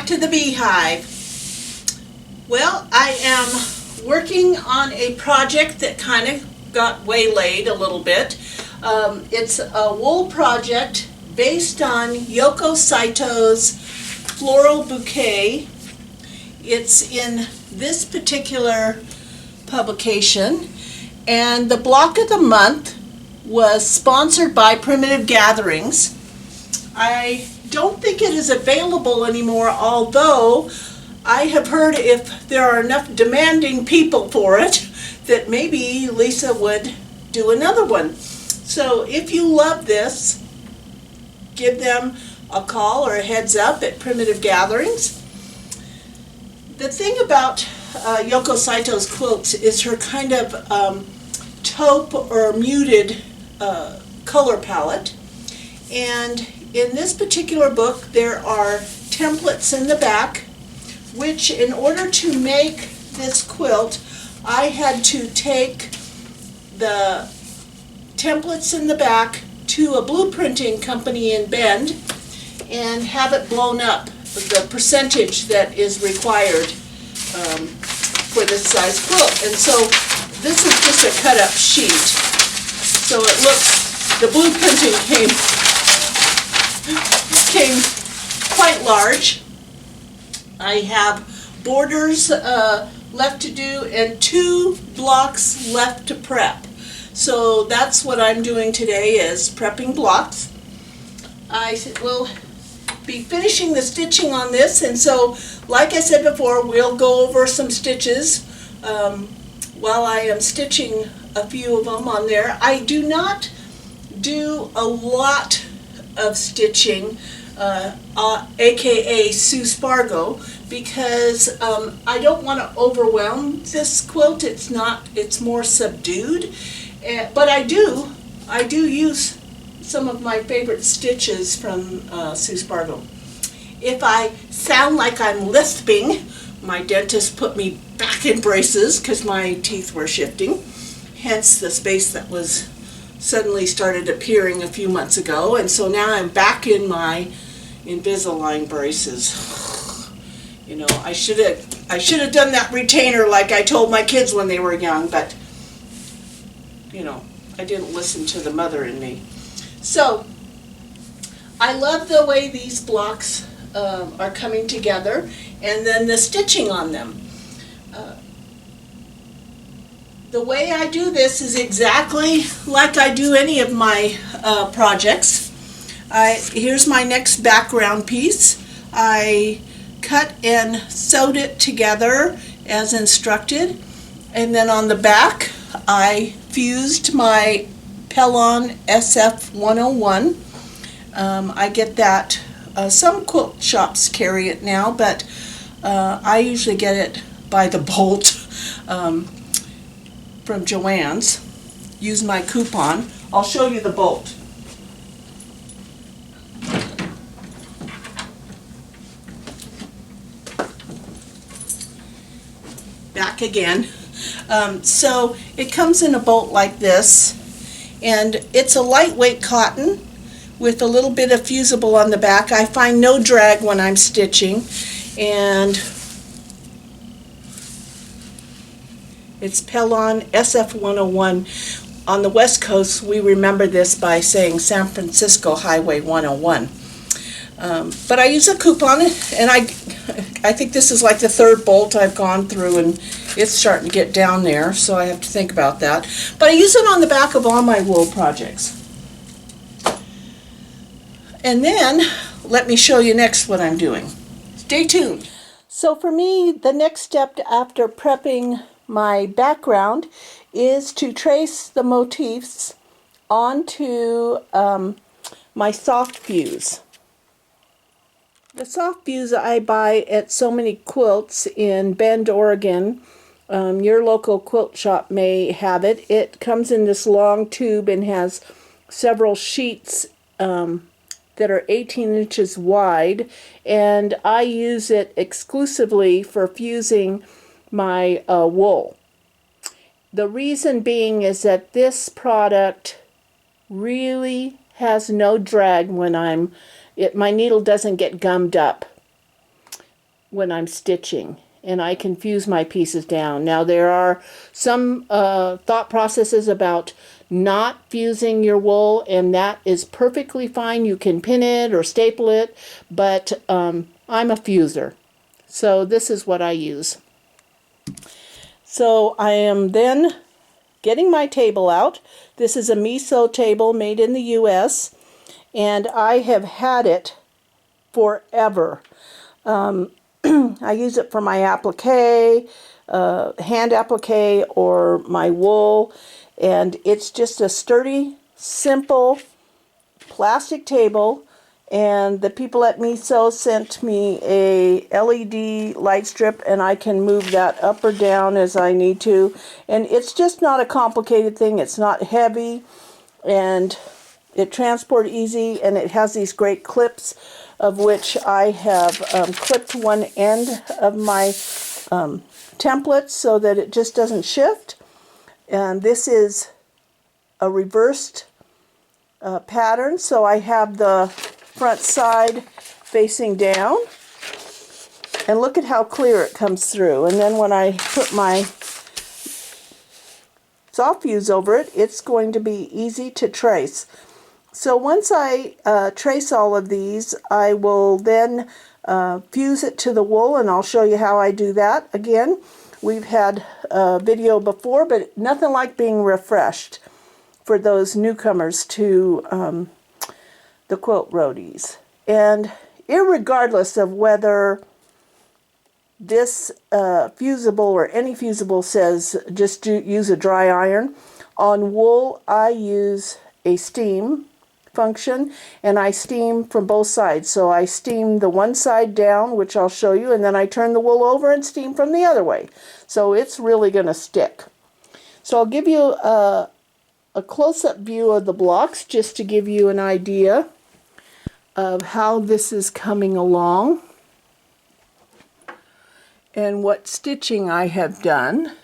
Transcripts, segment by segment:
back to the beehive. Well, I am working on a project that kind of got waylaid a little bit. It's a wool project based on Yoko Saito's Floral Bouquet. It's in this particular publication, and the block of the month was sponsored by Primitive Gatherings. I don't think it is available anymore, although I have heard if there are enough demanding people for it that maybe Lisa would do another one. So if you love this, give them a call or a heads up at Primitive Gatherings. The thing about Yoko Saito's quilts is her kind of taupe or muted color palette. And in this particular book there are templates in the back, which in order to make this quilt I had to take the templates in the back to a blueprinting company in Bend and have it blown up, the percentage that is required for this size quilt. And so this is just a cut up sheet. So it looks, the blueprinting came quite large. I have borders left to do and 2 blocks left to prep. So that's what I'm doing today, is prepping blocks. I will be finishing the stitching on this, and so like I said before, we'll go over some stitches while I am stitching a few of them on there. I do not do a lot of stitching, aka Sue Spargo, because I don't want to overwhelm this quilt. It's more subdued. But I do use some of my favorite stitches from Sue Spargo. If I sound like I'm lisping, my dentist put me back in braces because my teeth were shifting, hence the space that was suddenly started appearing a few months ago, and so now I'm back in my Invisalign braces. You know, I should have done that retainer like I told my kids when they were young, but you know, I didn't listen to the mother in me. So I love the way these blocks are coming together, and then the stitching on them. The way I do this is exactly like I do any of my projects. Here's my next background piece. I cut and sewed it together as instructed, and then on the back I fused my Pellon Sf 101. I get that, some quilt shops carry it now, but I usually get it by the bolt from Joann's. Use my coupon. I'll show you the bolt. Back again. So it comes in a bolt like this, and it's a lightweight cotton with a little bit of fusible on the back. I find no drag when I'm stitching, and it's Pellon Sf 101. On the West Coast we remember this by saying San Francisco Highway 101. But I use a coupon, and I think this is like the 3rd bolt I've gone through, and it's starting to get down there, so I have to think about that. But I use it on the back of all my wool projects. And then let me show you next what I'm doing. Stay tuned. So for me, the next step after prepping my background is to trace the motifs onto my soft fuse. The soft fuse I buy at So Many Quilts in Bend, Oregon. Your local quilt shop may have it. It comes in this long tube and has several sheets that are 18 inches wide, and I use it exclusively for fusing my wool. The reason being is that this product really has no drag when my needle doesn't get gummed up. when I'm stitching, and I can fuse my pieces down. Now there are some thought processes about not fusing your wool, and that is perfectly fine. You can pin it or staple it, but I'm a fuser, so this is what I use. So I am then getting my table out. This is a miso table made in the US, and I have had it forever. I use it for my applique, hand applique, or my wool, and it's just a sturdy, simple plastic table. And the people at Miso sent me a LED light strip, and I can move that up or down as I need to. And it's just not a complicated thing. It's not heavy, and it transport easy, and it has these great clips, of which I have clipped one end of my template so that it just doesn't shift. And this is a reversed pattern, so I have the front side facing down, and look at how clear it comes through. And then when I put my soft fuse over it, it's going to be easy to trace. So once I trace all of these, I will then fuse it to the wool, and I'll show you how I do that. Again, we've had a video before, but nothing like being refreshed for those newcomers to the Quilt Roadies. And irregardless of whether this fusible or any fusible says just use a dry iron, on wool I use a steam function, and I steam from both sides. So I steam the one side down, which I'll show you, and then I turn the wool over and steam from the other way. So it's really going to stick. So I'll give you a close-up view of the blocks just to give you an idea of how this is coming along and what stitching I have done.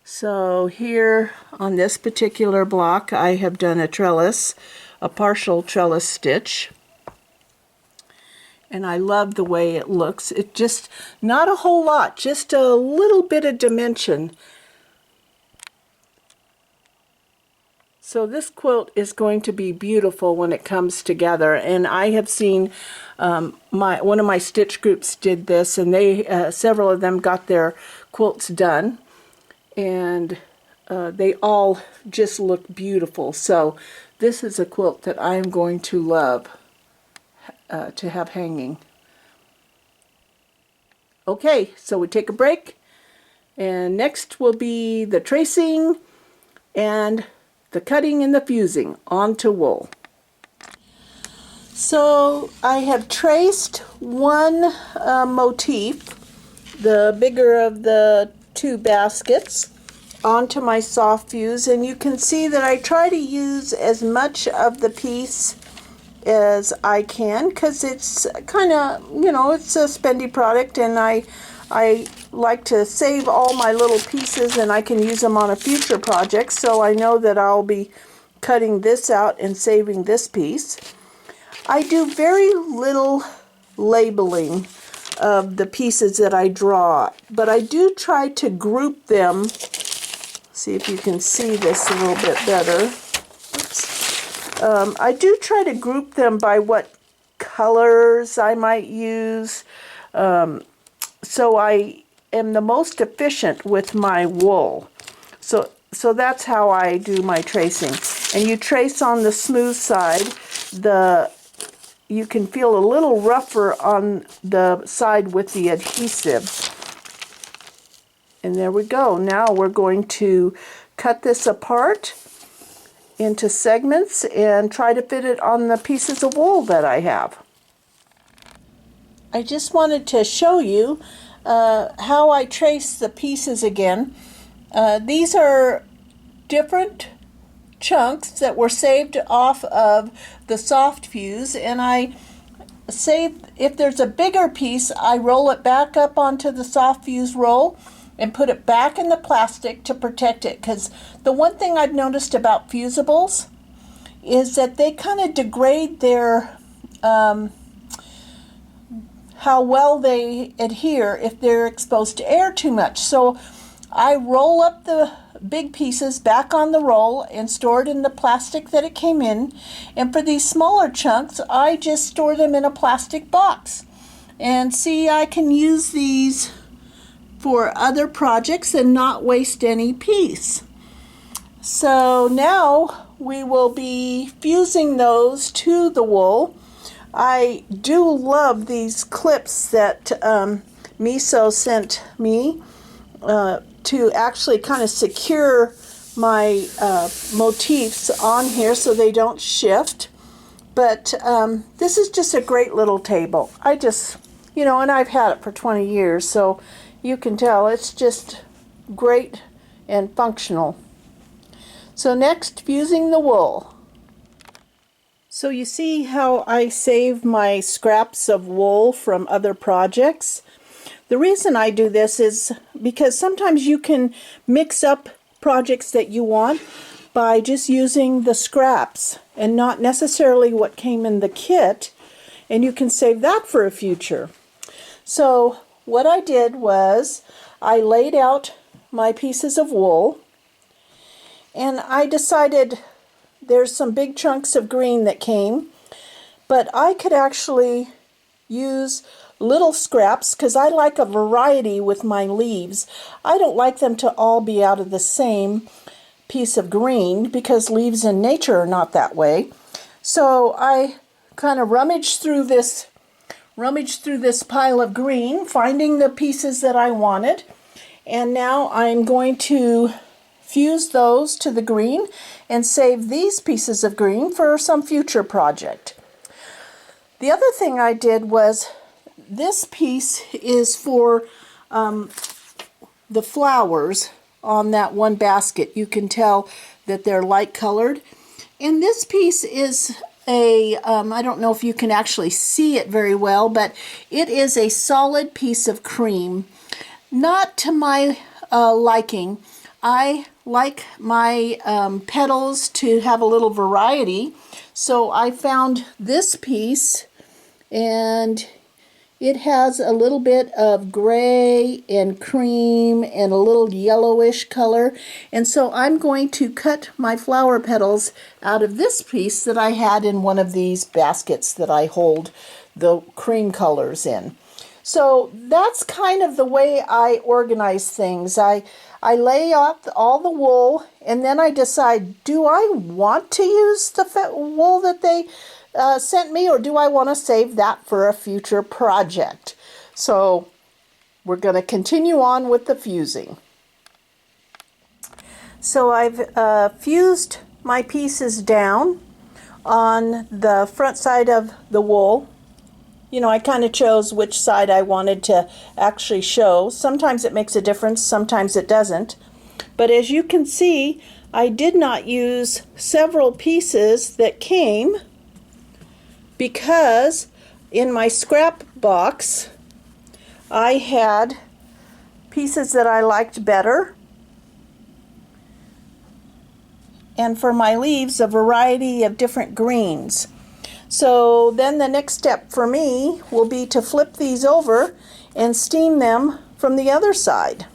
So here on this particular block I have done a partial trellis stitch, and I love the way it looks. It just, not a whole lot, just a little bit of dimension. So this quilt is going to be beautiful when it comes together, and I have seen one of my stitch groups did this, and they several of them got their quilts done, and they all just look beautiful. So this is a quilt that I am going to love to have hanging. Okay, so we take a break, and next will be the tracing and the cutting and the fusing onto wool. So I have traced one motif, the bigger of the two baskets, onto my soft fuse, and you can see that I try to use as much of the piece as I can, because it's kind of, you know, it's a spendy product, and I like to save all my little pieces, and I can use them on a future project, so I know that I'll be cutting this out and saving this piece. I do very little labeling of the pieces that I draw, but I do try to group them. See if you can see this a little bit better. Oops. I do try to group them by what colors I might use, so I am the most efficient with my wool. So that's how I do my tracing. And you trace on the smooth side. You can feel a little rougher on the side with the adhesive. And there we go. Now we're going to cut this apart into segments and try to fit it on the pieces of wool that I have. I just wanted to show you how I trace the pieces again. These are different chunks that were saved off of the soft fuse, and I save, if there's a bigger piece, I roll it back up onto the soft fuse roll and put it back in the plastic to protect it, because the one thing I've noticed about fusibles is that they kind of degrade their how well they adhere if they're exposed to air too much. So I roll up the big pieces back on the roll and store it in the plastic that it came in. And for these smaller chunks, I just store them in a plastic box. And see, I can use these for other projects and not waste any piece. So now we will be fusing those to the wool. I do love these clips that Miso sent me to actually kind of secure my motifs on here so they don't shift. But this is just a great little table. I just, and I've had it for 20 years, so you can tell it's just great and functional. So next, fusing the wool. So you see how I save my scraps of wool from other projects? The reason I do this is because sometimes you can mix up projects that you want by just using the scraps and not necessarily what came in the kit, and you can save that for a future. So what I did was I laid out my pieces of wool, and I decided there's some big chunks of green that came, but I could actually use little scraps because I like a variety with my leaves. I don't like them to all be out of the same piece of green because leaves in nature are not that way. So I kind of rummaged through this pile of green, finding the pieces that I wanted, and now I'm going to fuse those to the green and save these pieces of green for some future project. The other thing I did was this piece is for the flowers on that one basket. You can tell that they're light colored. And this piece is I don't know if you can actually see it very well, but it is a solid piece of cream. Not to my liking. I like my petals to have a little variety, so I found this piece, and it has a little bit of gray and cream and a little yellowish color, and so I'm going to cut my flower petals out of this piece that I had in one of these baskets that I hold the cream colors in. So that's kind of the way I organize things. I lay out all the wool, and then I decide, do I want to use the wool that they sent me, or do I want to save that for a future project? So we're going to continue on with the fusing. So I've fused my pieces down on the front side of the wool. I kind of chose which side I wanted to actually show. Sometimes it makes a difference, sometimes it doesn't. But as you can see, I did not use several pieces that came because in my scrap box I had pieces that I liked better. And for my leaves, a variety of different greens. So then the next step for me will be to flip these over and steam them from the other side.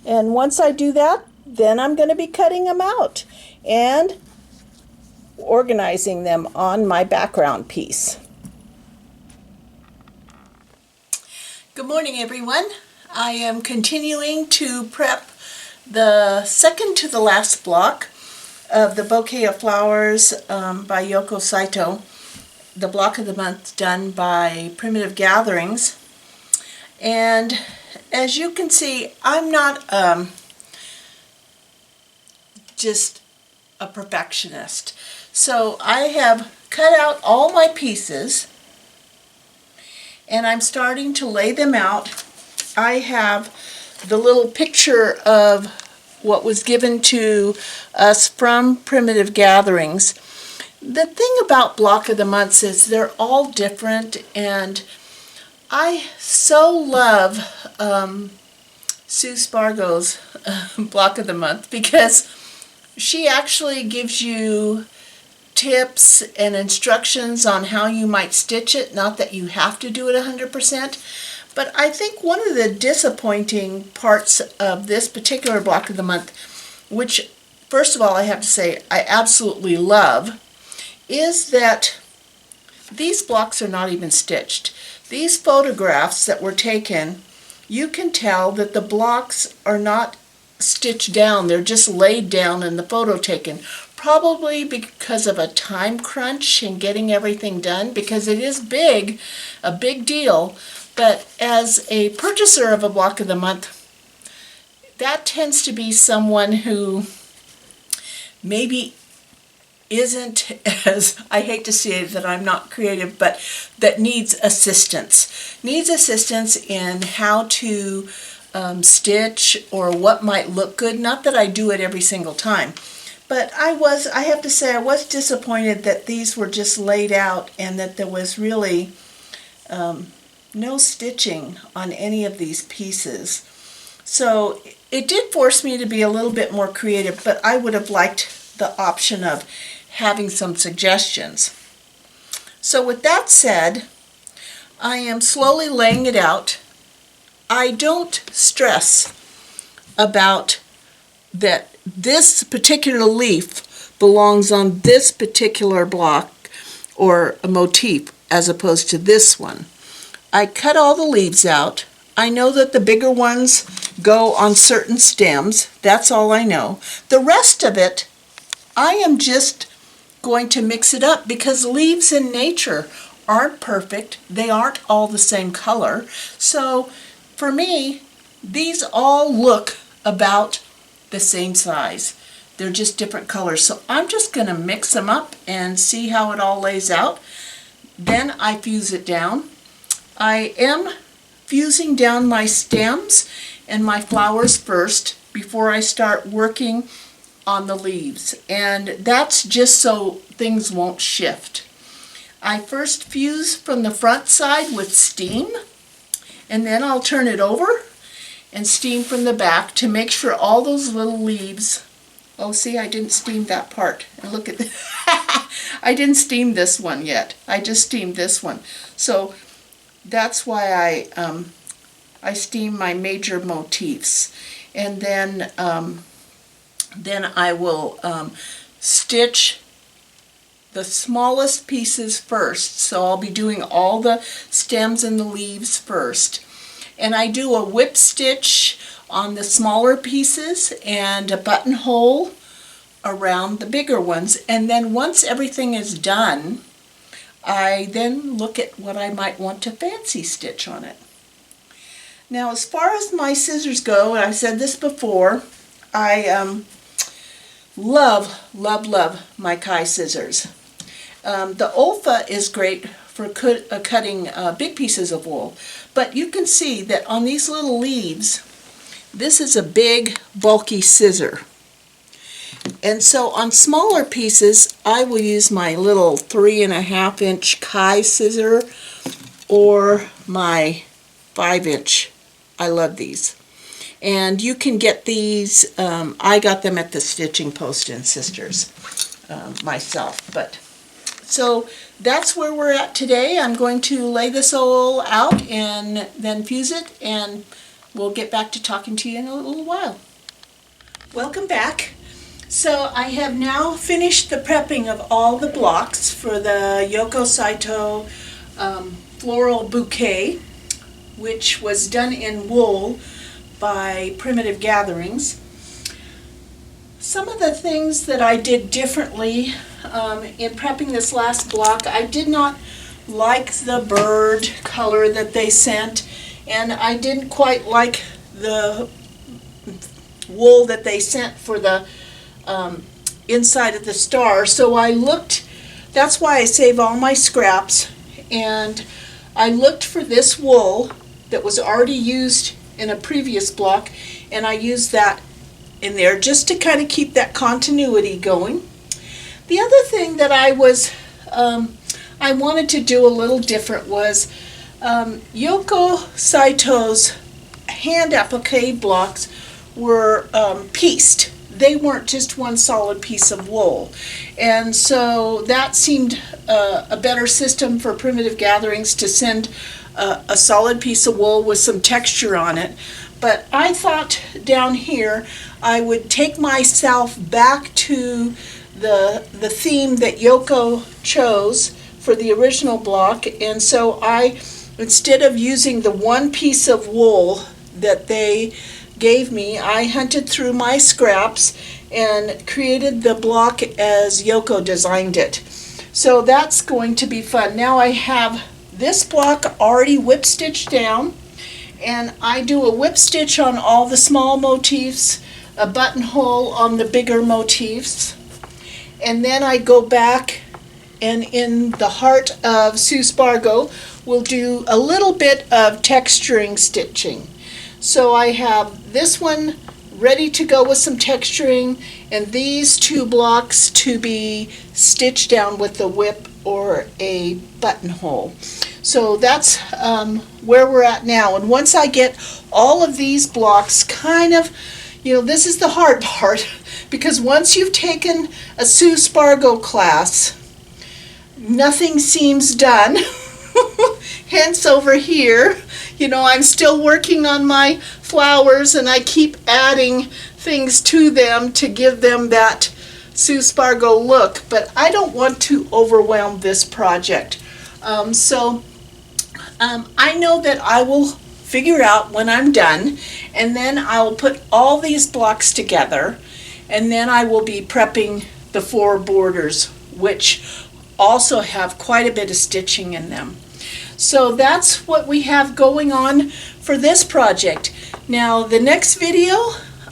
And once I do that, then I'm going to be cutting them out and organizing them on my background piece. Good morning, everyone. I am continuing to prep the second to the last block of the Bouquet of Flowers by Yoko Saito, the block of the month done by Primitive Gatherings. And as you can see, I'm not just a perfectionist. So I have cut out all my pieces and I'm starting to lay them out. I have the little picture of what was given to us from Primitive Gatherings. The thing about Block of the Months is they're all different, and I so love Sue Spargo's Block of the Month because she actually gives you tips and instructions on how you might stitch it, not that you have to do it 100%. But I think one of the disappointing parts of this particular block of the month, which first of all I have to say I absolutely love, is that these blocks are not even stitched. These photographs that were taken, you can tell that the blocks are not stitched down, they're just laid down in the photo taken. Probably because of a time crunch in getting everything done, because it is big, a big deal. But as a purchaser of a block of the month, that tends to be someone who maybe isn't as, I hate to say that I'm not creative, but that needs assistance. Needs assistance in how to stitch or what might look good. Not that I do it every single time. But I have to say, I was disappointed that these were just laid out and that there was really no stitching on any of these pieces. So it did force me to be a little bit more creative, but I would have liked the option of having some suggestions. So with that said, I am slowly laying it out. I don't stress about that this particular leaf belongs on this particular block or a motif as opposed to this one. I cut all the leaves out. I know that the bigger ones go on certain stems. That's all I know. The rest of it, I am just going to mix it up because leaves in nature aren't perfect. They aren't all the same color. So for me, these all look about the same size. They're just different colors. So I'm just going to mix them up and see how it all lays out. Then I fuse it down. I am fusing down my stems and my flowers first before I start working on the leaves. And that's just so things won't shift. I first fuse from the front side with steam, and then I'll turn it over and steam from the back to make sure all those little leaves, oh see, I didn't steam that part, and look at I didn't steam this one yet, I just steamed this one. So that's why I steam my major motifs, and then I will stitch the smallest pieces first. So I'll be doing all the stems and the leaves first. And I do a whip stitch on the smaller pieces and a buttonhole around the bigger ones. And then once everything is done, I then look at what I might want to fancy stitch on it. Now as far as my scissors go, and I've said this before, I love my Kai scissors. The Olfa is great for cutting big pieces of wool, but you can see that on these little leaves, this is a big bulky scissor. And so on smaller pieces, I will use my little 3.5-inch Kai scissor or my 5-inch. I love these. And you can get these, I got them at the Stitching Post and Sisters myself. But so that's where we're at today. I'm going to lay this all out and then fuse it, and we'll get back to talking to you in a little while. Welcome back. So I have now finished the prepping of all the blocks for the Yoko Saito floral bouquet, which was done in wool by Primitive Gatherings. Some of the things that I did differently in prepping this last block, I did not like the bird color that they sent, and I didn't quite like the wool that they sent for the inside of the star. So I looked, that's why I save all my scraps, and I looked for this wool that was already used in a previous block, and I used that in there just to kind of keep that continuity going. The other thing that I wanted to do a little different was Yoko Saito's hand applique blocks were pieced. they weren't just one solid piece of wool. And so that seemed a better system for primitive gatherings, to send a solid piece of wool with some texture on it. But I thought down here I would take myself back to the theme that Yoko chose for the original block, and so I, instead of using the one piece of wool that they gave me, I hunted through my scraps and created the block as Yoko designed it. So that's going to be fun. Now I have this block already whip stitched down, and I do a whip stitch on all the small motifs, a buttonhole on the bigger motifs, and then I go back, and in the heart of Sue Spargo we'll do a little bit of texturing stitching. So I have this one ready to go with some texturing, and these two blocks to be stitched down with a whip or a buttonhole. So that's where we're at now. And once I get all of these blocks kind of, this is the hard part, because once you've taken a Sue Spargo class, nothing seems done. Hence over here, I'm still working on my flowers, and I keep adding things to them to give them that Sue Spargo look, but I don't want to overwhelm this project. I know that I will figure out when I'm done, and then I'll put all these blocks together, and then I will be prepping the 4 borders, which also have quite a bit of stitching in them. So that's what we have going on for this project. Now the next video,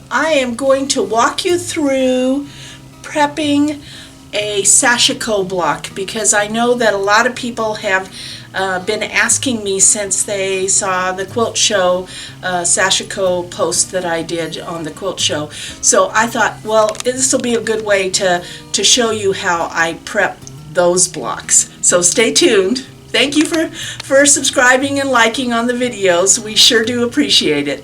I am going to walk you through prepping a sashiko block, because I know that a lot of people have been asking me since they saw the quilt show sashiko post that I did on the quilt show. So I thought, well, this will be a good way to show you how I prep those blocks. So stay tuned. Thank you for subscribing and liking on the videos. We sure do appreciate it.